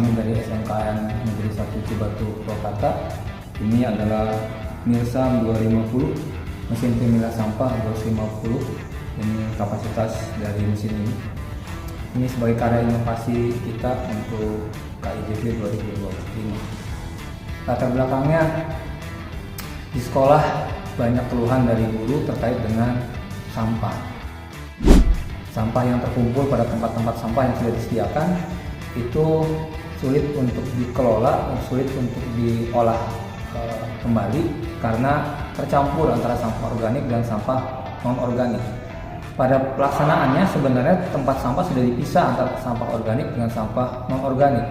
Kami dari SMKN Negeri 1 Cibatu Purwakarta. Ini adalah Mirsam 250, mesin pemilah sampah 250. Ini kapasitas dari mesin ini. Ini sebagai karya inovasi kita untuk KIJP 2025. Latar belakangnya, di sekolah banyak keluhan dari guru terkait dengan sampah. Sampah yang terkumpul pada tempat-tempat sampah yang sudah disediakan itu sulit untuk dikelola, sulit untuk diolah kembali karena tercampur antara sampah organik dan sampah non-organik. Pada pelaksanaannya sebenarnya tempat sampah sudah dipisah antara sampah organik dengan sampah non-organik.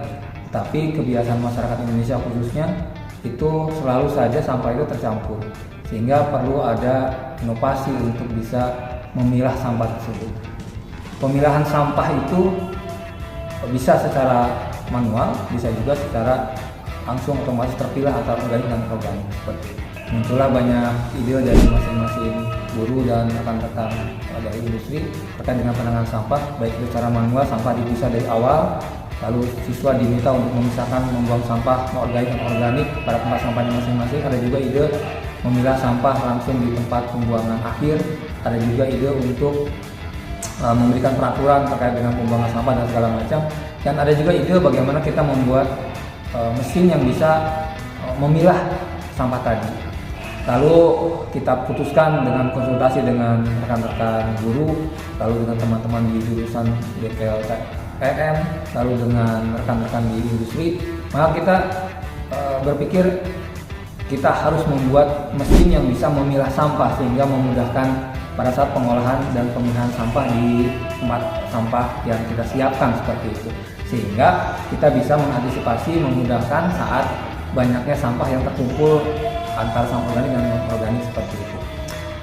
Tapi kebiasaan masyarakat Indonesia khususnya itu selalu saja sampah itu tercampur. Sehingga perlu ada inovasi untuk bisa memilah sampah tersebut. Pemilahan sampah itu bisa secara manual, bisa juga secara langsung otomatis terpilah antara organik dan organik seperti itu. Muncullah banyak ide dari masing-masing guru dan rekan-rekan dari industri terkait dengan penanganan sampah, baik secara manual sampah dipisah dari awal, lalu siswa diminta untuk memisahkan membuang sampah organik dan organik pada tempat sampahnya masing-masing. Ada juga ide memilah sampah langsung di tempat pembuangan akhir. Ada juga ide untuk memberikan peraturan terkait dengan pembuangan sampah dan segala macam. Dan ada juga ide bagaimana kita membuat mesin yang bisa memilah sampah tadi. Lalu kita putuskan dengan konsultasi dengan rekan-rekan guru, lalu dengan teman-teman di jurusan BPLTM, lalu dengan rekan-rekan di industri, maka kita berpikir kita harus membuat mesin yang bisa memilah sampah sehingga memudahkan pada saat pengolahan dan pemilahan sampah di tempat sampah yang kita siapkan seperti itu, sehingga kita bisa mengantisipasi memudahkan saat banyaknya sampah yang terkumpul antara sampah organik dan non-organik seperti itu.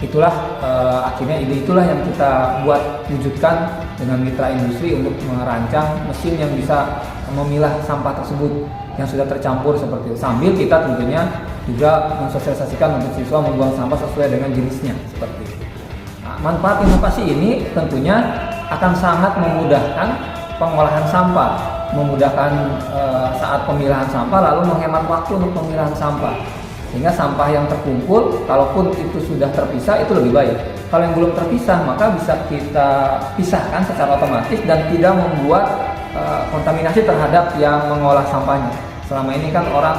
Itulah akhirnya ide itulah yang kita buat wujudkan dengan mitra industri untuk merancang mesin yang bisa memilah sampah tersebut yang sudah tercampur seperti itu. Sambil kita tentunya juga mensosialisasikan untuk siswa membuang sampah sesuai dengan jenisnya seperti itu. Manfaat inovasi ini tentunya akan sangat memudahkan pengolahan sampah, memudahkan saat pemilahan sampah, lalu menghemat waktu untuk pemilahan sampah. Sehingga sampah yang terkumpul, kalaupun itu sudah terpisah, itu lebih baik. Kalau yang belum terpisah, maka bisa kita pisahkan secara otomatis dan tidak membuat kontaminasi terhadap yang mengolah sampahnya. Selama ini kan orang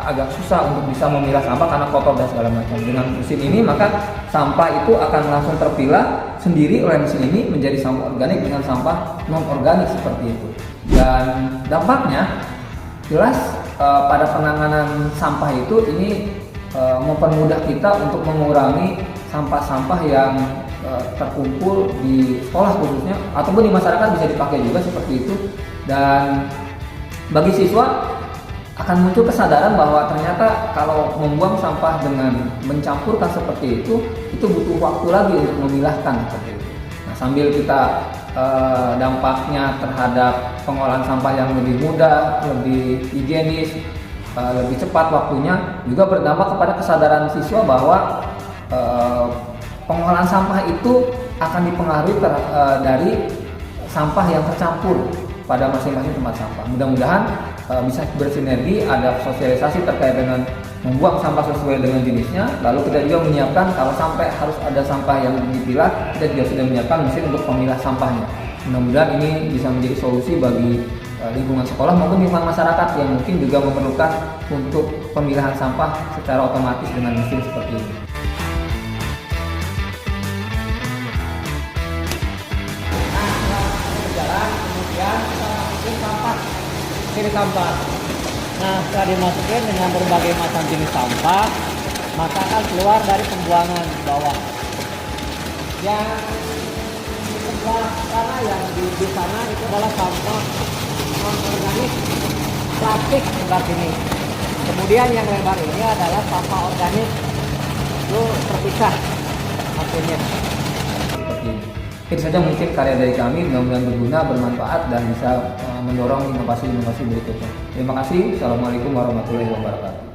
agak susah untuk bisa memilah sampah karena kotor dan segala macam. Dengan mesin ini maka sampah itu akan langsung terpilah sendiri oleh mesin ini menjadi sampah organik dengan sampah non organik seperti itu. Dan dampaknya jelas pada penanganan sampah itu ini mempermudah kita untuk mengurangi sampah-sampah yang terkumpul di sekolah khususnya ataupun di masyarakat bisa dipakai juga seperti itu. Dan bagi siswa akan muncul kesadaran bahwa ternyata kalau membuang sampah dengan mencampurkan seperti itu butuh waktu lagi untuk memilahkan seperti itu. Nah, sambil kita dampaknya terhadap pengolahan sampah yang lebih mudah, lebih higienis, lebih cepat waktunya, juga berdampak kepada kesadaran siswa bahwa pengolahan sampah itu akan dipengaruhi dari sampah yang tercampur pada masing-masing tempat sampah. Mudah-mudahan bisa bersinergi, ada sosialisasi terkait dengan membuang sampah sesuai dengan jenisnya. Lalu kita juga menyiapkan kalau sampai harus ada sampah yang dipilah, kita juga sudah menyiapkan mesin untuk pemilah sampahnya. Mudah-mudahan ini bisa menjadi solusi bagi lingkungan sekolah maupun lingkungan masyarakat yang mungkin juga memerlukan untuk pemilahan sampah secara otomatis dengan mesin seperti ini. Jenis sampah. Nah, setelah dimasukin dengan berbagai macam jenis sampah, maka akan keluar dari pembuangan bawah. Yang di sebelah sana, yang di sana itu adalah sampah non organik plastik sebelah sini. Kemudian yang lebar ini adalah sampah organik, itu terpisah hasilnya. Itu saja mungkin karya dari kami, mudah-mudahan berguna, bermanfaat dan bisa mendorong inovasi-inovasi berikutnya. Terima kasih. Assalamualaikum warahmatullahi wabarakatuh.